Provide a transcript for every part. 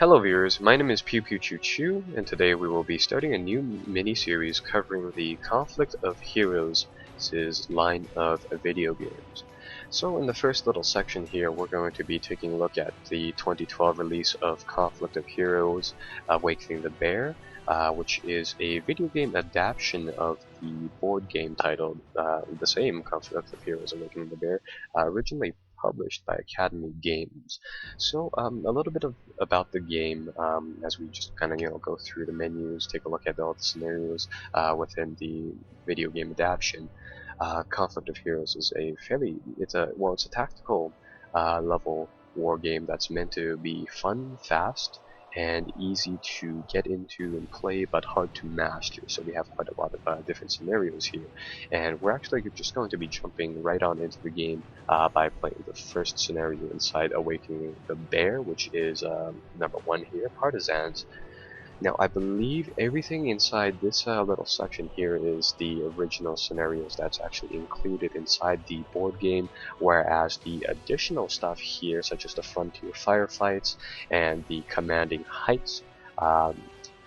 Hello viewers, my name is Pew Pew Choo Choo, and today we will be starting a new mini-series covering the Conflict of Heroes' line of video games. So in the first little section here, we're going to be taking a look at the 2012 release of Conflict of Heroes Awakening the Bear, which is a video game adaptation of the board game titled the same Conflict of Heroes Awakening the Bear, originally published by Academy Games. So a little bit about the game as we just kind of go through the menus, take a look at all the scenarios within the video game adaptation. Conflict of Heroes is it's a tactical level war game that's meant to be fun, fast, and easy to get into and play, but hard to master. So we have quite a lot of different scenarios here, and we're actually just going to be jumping right on into the game by playing the first scenario inside Awakening the Bear, which is number 1 here, Partisans. Now, I believe everything inside this little section here is the original scenarios that's actually included inside the board game, whereas the additional stuff here, such as the Frontier Firefights and the Commanding Heights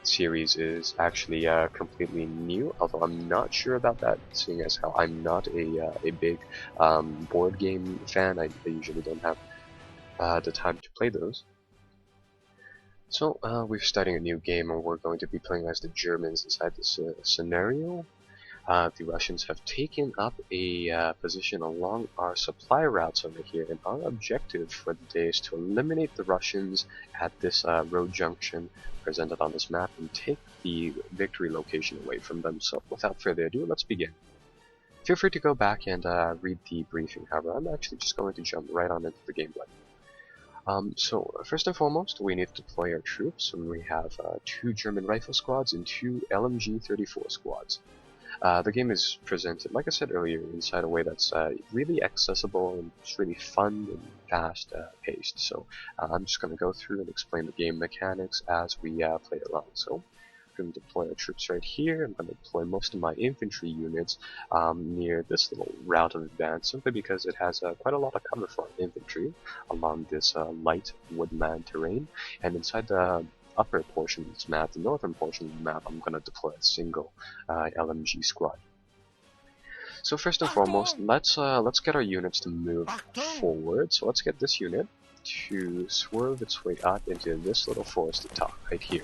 series, is actually completely new, although I'm not sure about that, seeing as how I'm not a big board game fan. I usually don't have the time to play those. So we're starting a new game, and we're going to be playing as the Germans inside this scenario. The Russians have taken up a position along our supply routes over here, and our objective for the day is to eliminate the Russians at this road junction presented on this map and take the victory location away from them. So without further ado, let's begin. Feel free to go back and read the briefing, however, I'm actually just going to jump right on into the gameplay. So first and foremost, we need to deploy our troops, and we have 2 German rifle squads and 2 LMG-34 squads. The game is presented, like I said earlier, inside a way that's really accessible and just really fun and fast paced. So I'm just going to go through and explain the game mechanics as we play along. So I'm going to deploy our troops right here. I'm going to deploy most of my infantry units near this little route of advance, simply because it has quite a lot of cover for our infantry along this light woodland terrain. And inside the upper portion of this map, the northern portion of the map, I'm going to deploy a single LMG squad. So first and foremost, let's get our units to move forward. So let's get this unit to swerve its way up into this little forested top right here.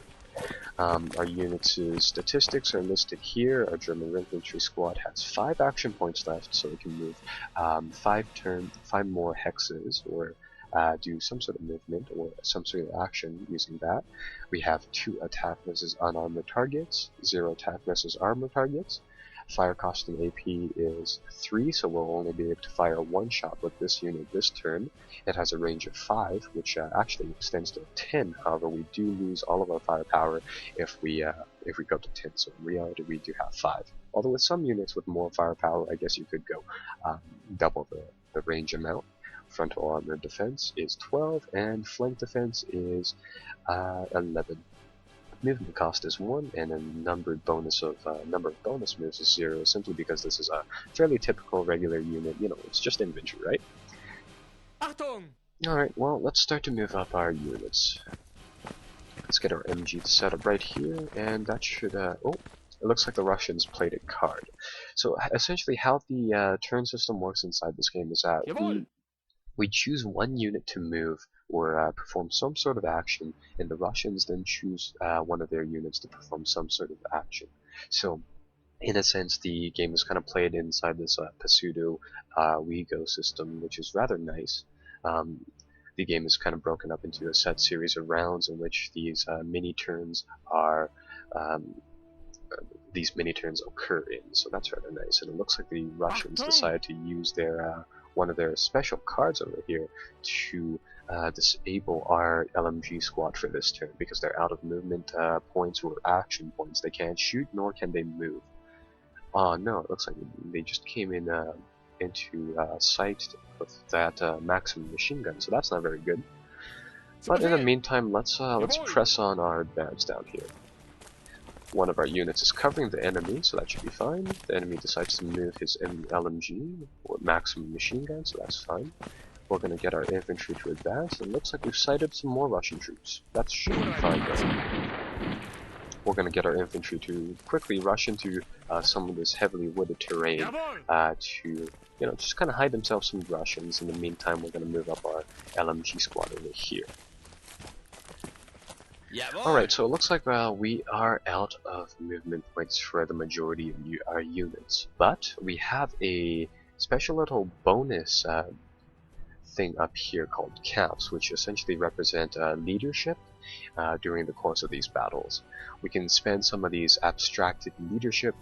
Our units' statistics are listed here. Our German infantry squad has 5 action points left, so it can move 5 more hexes, or do some sort of movement or some sort of action using that. We have 2 attack versus unarmored targets, 0 attack versus armored targets. Fire cost and AP is 3, so we'll only be able to fire 1 shot with this unit this turn. It has a range of 5, which actually extends to 10. However, we do lose all of our firepower if we go to 10. So in reality, we do have 5. Although with some units with more firepower, I guess you could go double the range amount. Frontal armor defense is 12, and flank defense is 11. Movement cost is 1, and a number of bonus moves is 0, simply because this is a fairly typical regular unit. It's just infantry, right? Achtung! Alright, well, let's start to move up our units. Let's get our MG set up right here, and that should, oh, it looks like the Russians played a card. So essentially how the turn system works inside this game is that we choose 1 unit to move or perform some sort of action, and the Russians then choose one of their units to perform some sort of action. So in a sense, the game is kind of played inside this pseudo-WeGo system, which is rather nice. The game is kind of broken up into a set series of rounds in which these mini turns occur in. So that's rather nice, and it looks like the Russians decided to use their one of their special cards over here to disable our LMG squad for this turn, because they're out of movement points or action points. They can't shoot, nor can they move. Oh no, it looks like they just came in into sight with that maximum machine gun, so that's not very good. But in the meantime, let's press on our advance down here. One of our units is covering the enemy, so that should be fine. The enemy decides to move his LMG or maximum machine gun, so that's fine. We're going to get our infantry to advance. It looks like we've sighted some more Russian troops. That should be fine though. We're going to get our infantry to quickly rush into some of this heavily wooded terrain to, just kind of hide themselves from Russians. In the meantime, we're going to move up our LMG squad over here. Alright, so it looks like we are out of movement points for the majority of our units, but we have a special little bonus thing up here called caps, which essentially represent leadership during the course of these battles. We can spend some of these abstracted leadership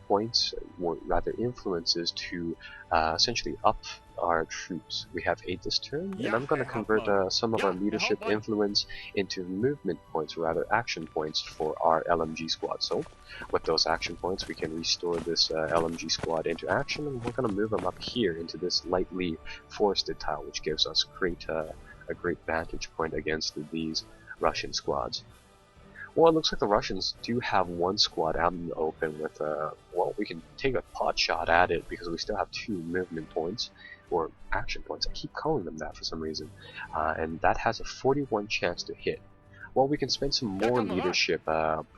points, or rather influences, to essentially up our troops. We have 8 this turn, and I'm going to convert some of our leadership influence into movement points, or rather action points, for our LMG squad. So with those action points, we can restore this LMG squad into action, and we're going to move them up here into this lightly forested tile, which gives us a great vantage point against these Russian squads. Well, it looks like the Russians do have one squad out in the open with, well, we can take a pot shot at it because we still have 2 movement points, or action points. I keep calling them that for some reason. And that has a 41 chance to hit. Well, we can spend some more leadership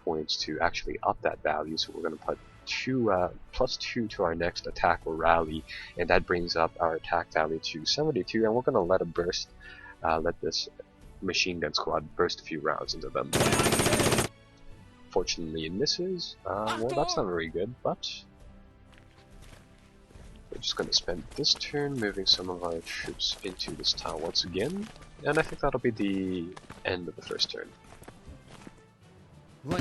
points to actually up that value, so we're going to put +2 to our next attack or rally, and that brings up our attack value to 72, and we're going to let let this machine gun squad burst a few rounds into them. Fortunately it misses. Well, that's not very good, but we're just going to spend this turn moving some of our troops into this tile once again, and I think that'll be the end of the first turn. Looks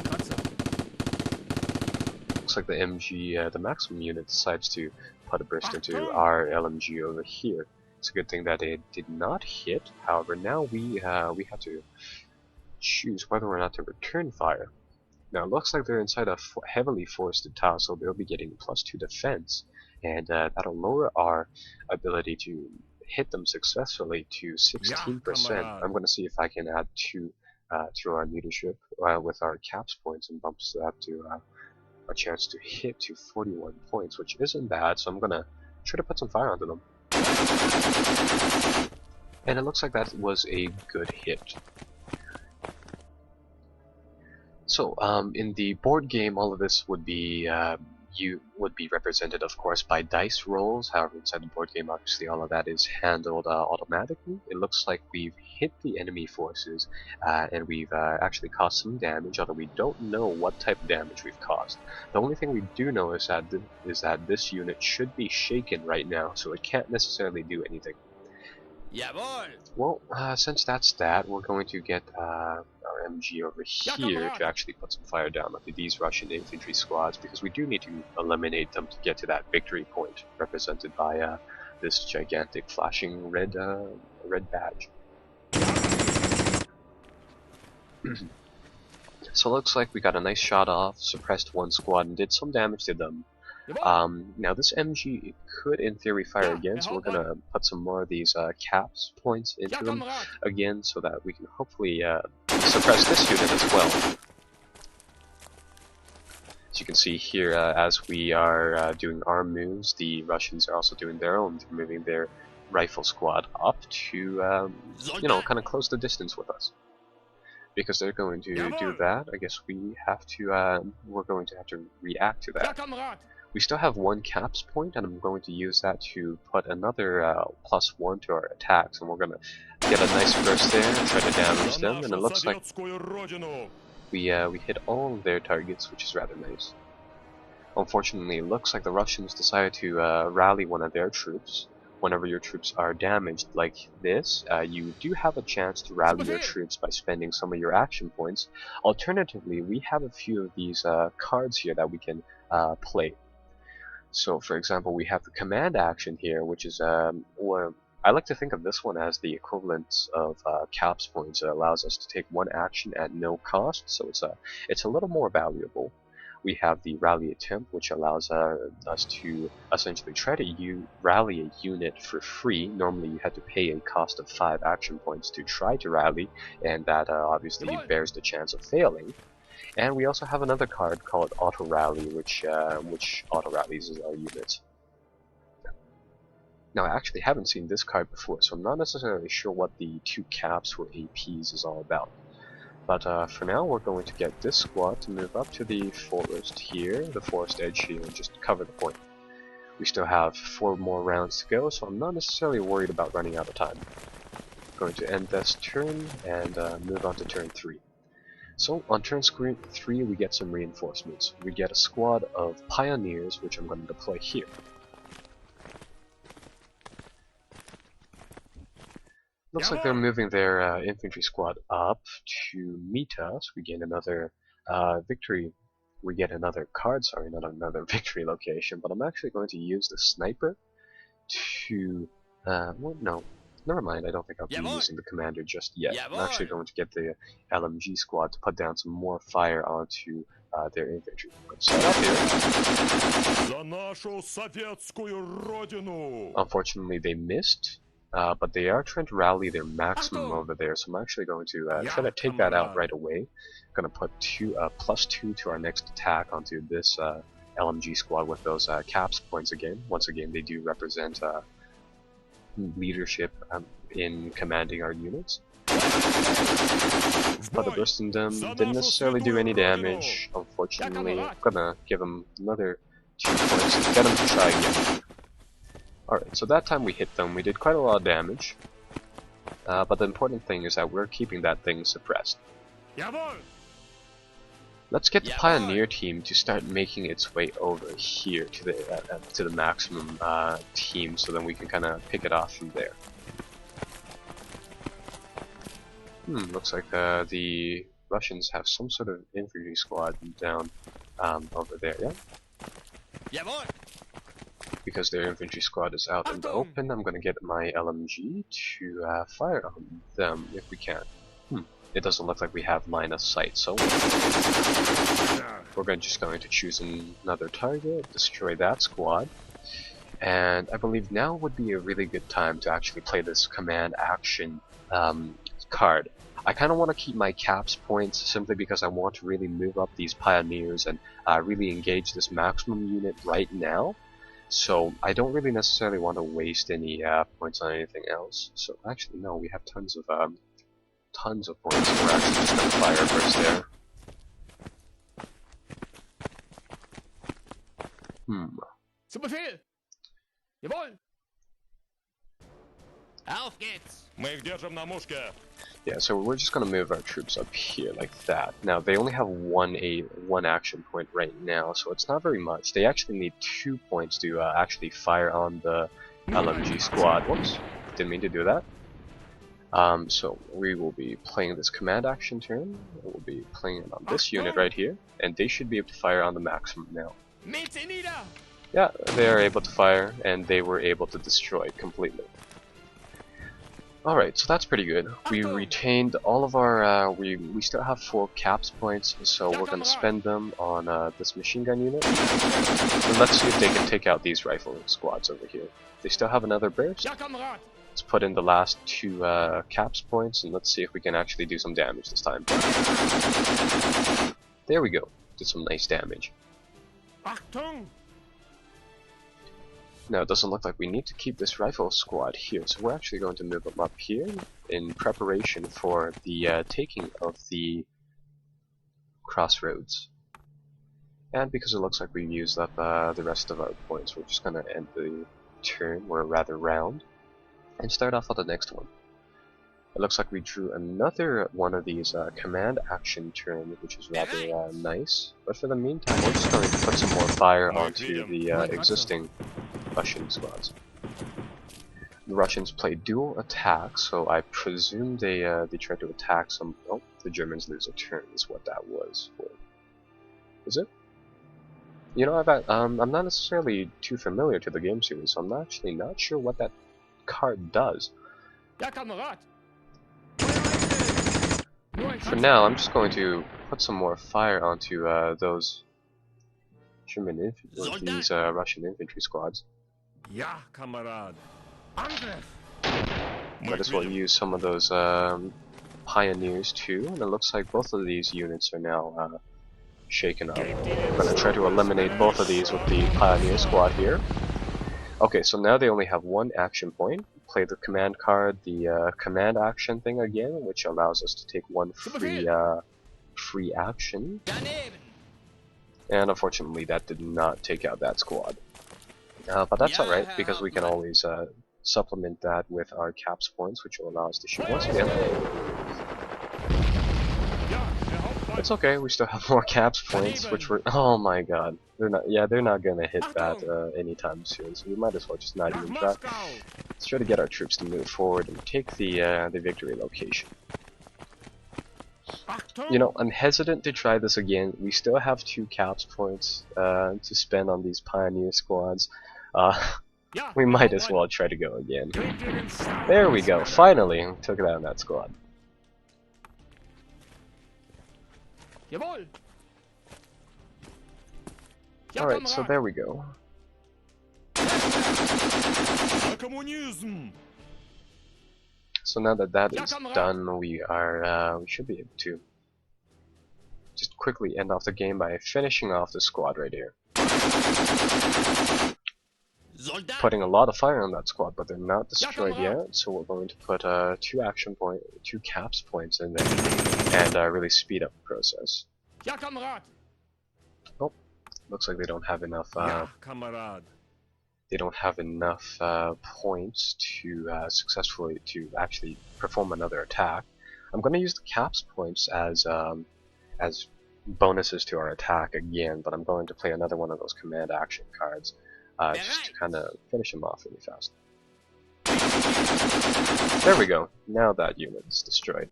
like the MG, the maximum unit, decides to put a burst into our LMG over here. It's a good thing that it did not hit. However, now we have to choose whether or not to return fire. Now it looks like they're inside a heavily forested tile, so they'll be getting +2 defense, and that'll lower our ability to hit them successfully to 16%. I'm going to see if I can add 2 to our leadership with our caps points and bumps that to a chance to hit to 41 points, which isn't bad. So I'm going to try to put some fire onto them. And it looks like that was a good hit. So in the board game, all of this would be represented, of course, by dice rolls. However, inside the board game, obviously all of that is handled automatically. It looks like we've hit the enemy forces, and we've actually caused some damage, although we don't know what type of damage we've caused. The only thing we do know is that this unit should be shaken right now, so it can't necessarily do anything. Well, since that's that, we're going to get our MG over here to actually put some fire down onto these Russian infantry squads, because we do need to eliminate them to get to that victory point, represented by this gigantic flashing red badge. So it looks like we got a nice shot off, suppressed one squad, and did some damage to them. Now this MG could in theory fire again, so we're gonna put some more of these caps points into them again, so that we can hopefully suppress this unit as well. As you can see here, as we are doing our moves, the Russians are also doing their own. They're moving their rifle squad up to, kind of close the distance with us. Because they're going to do that, I guess we're going to have to react to that. We still have 1 caps point, and I'm going to use that to put another +1 to our attacks, and we're going to get a nice burst there and try to damage them, and it looks like we hit all of their targets, which is rather nice. Unfortunately, it looks like the Russians decided to rally one of their troops. Whenever your troops are damaged like this, you do have a chance to rally your troops by spending some of your action points. Alternatively, we have a few of these cards here that we can play. So, for example, we have the command action here, which is, or I like to think of this one as the equivalent of caps points. It allows us to take 1 action at no cost, so it's a little more valuable. We have the rally attempt, which allows us to essentially try to rally a unit for free. Normally you had to pay a cost of 5 action points to try to rally, and that obviously bears the chance of failing. And we also have another card called Auto Rally, which auto rallies our units. Now, I actually haven't seen this card before, so I'm not necessarily sure what the 2 caps for APs is all about. But for now, we're going to get this squad to move up to the forest here, the forest edge here, and just cover the point. We still have 4 more rounds to go, so I'm not necessarily worried about running out of time. Going to end this turn and move on to turn 3. So on turn 3, we get some reinforcements. We get a squad of pioneers, which I'm going to deploy here. Looks like they're moving their infantry squad up to meet us. We gain another victory. We get another card, sorry, not another victory location, but I'm actually going to use the sniper to, well, no, never mind, I don't think I'll be using the commander just yet. I'm actually going to get the LMG squad to put down some more fire onto their infantry. Let's start off here. Unfortunately, they missed. But they are trying to rally their maximum over there, so I'm actually going to try to take that out right away. I'm going to put +2 to our next attack onto this LMG squad with those caps points again. Once again, they do represent leadership in commanding our units. But the burst in them didn't necessarily do any damage, unfortunately. I'm going to give them another 2 points and get them to try again. Alright, so that time we hit them, we did quite a lot of damage, but the important thing is that we're keeping that thing suppressed. Let's get the Pioneer team to start making its way over here to the maximum team, so then we can kind of pick it off from there. Looks like the Russians have some sort of infantry squad down over there, yeah? Because their infantry squad is out in the open, I'm going to get my LMG to fire on them if we can. It doesn't look like we have line of sight, so we're just going to choose another target, destroy that squad, and I believe now would be a really good time to actually play this command action card. I kind of want to keep my caps points simply because I want to really move up these pioneers and really engage this maximum unit right now. So I don't really necessarily want to waste any points on anything else. So actually, no, we have tons of points. We're actually just going to fire first there. Zu Befehl! Jawohl! Auf geht's! Мы их держим на мушке! Yeah, so we're just going to move our troops up here like that. Now, they only have one action point right now, so it's not very much. They actually need 2 points to actually fire on the LMG squad. Whoops, didn't mean to do that. So we will be playing this command action turn. We'll be playing it on this unit right here, and they should be able to fire on the maximum now. Yeah, they are able to fire, and they were able to destroy completely. Alright, so that's pretty good. We retained all of our, we still have 4 caps points, so we're going to spend them on this machine gun unit. And let's see if they can take out these rifle squads over here. They still have another burst. Let's put in the last 2 caps points, and let's see if we can actually do some damage this time. There we go. Did some nice damage. Achtung! Now, it doesn't look like we need to keep this rifle squad here, so we're actually going to move them up here in preparation for the taking of the crossroads. And because it looks like we've used up the rest of our points, we're just going to end the turn, or rather round, and start off with the next one. It looks like we drew another one of these command action turns, which is rather nice. But for the meantime, we're just going to put some more fire onto the existing Russian squads. The Russians play dual attacks, so I presume they tried to attack some. Oh, the Germans lose a turn is what that was for. Is it? You know, I'm not necessarily too familiar to the game series, so I'm actually not sure what that card does. For now, I'm just going to put some more fire onto those German these Russian infantry squads. Ja, Kamerad. Angriff! Might as well use some of those pioneers too, and it looks like both of these units are now shaken up. I'm going to try to eliminate both of these with the pioneer squad here. Okay, so now they only have one action point. Play the command card, the command action thing again, which allows us to take one free action. And unfortunately, that did not take out that squad. But that's alright, because we can always supplement that with our caps points, which will allow us to shoot once again. It's okay, we still have more caps points, which were— oh my god, they're not gonna hit that anytime soon, so we might as well just not even try. Let's try to get our troops to move forward and take the victory location. You know, I'm hesitant to try this again. We still have 2 caps points to spend on these pioneer squads. We might as well try to go again. There we go, finally took down that squad. Alright, so there we go. So now that that is done, we should be able to just quickly end off the game by finishing off the squad right here. Putting a lot of fire on that squad, but they're not destroyed yet, so we're going to put 2 caps points in there and really speed up the process. Oh, looks like they don't have enough. They don't have enough points to actually perform another attack. I'm going to use the caps points as bonuses to our attack again, but I'm going to play another one of those command action cards just to kind of finish them off really fast. There we go. Now that unit is destroyed.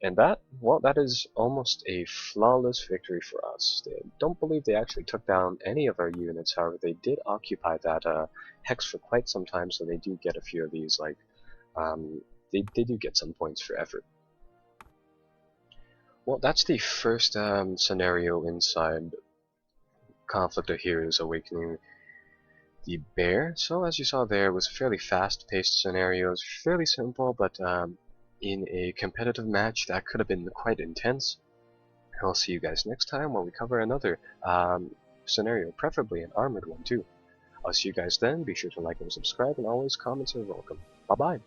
And that, well, that is almost a flawless victory for us. I don't believe they actually took down any of our units, however they did occupy that hex for quite some time, so they do get a few of these, like, they do get some points for effort. Well, that's the first scenario inside Conflict of Heroes Awakening the Bear. So as you saw there, it was a fairly fast-paced scenario. It was fairly simple, but in a competitive match that could have been quite intense. I'll see you guys next time where we cover another scenario, preferably an armored one too. I'll see you guys then. Be sure to like and subscribe, and always comments are welcome. Bye bye.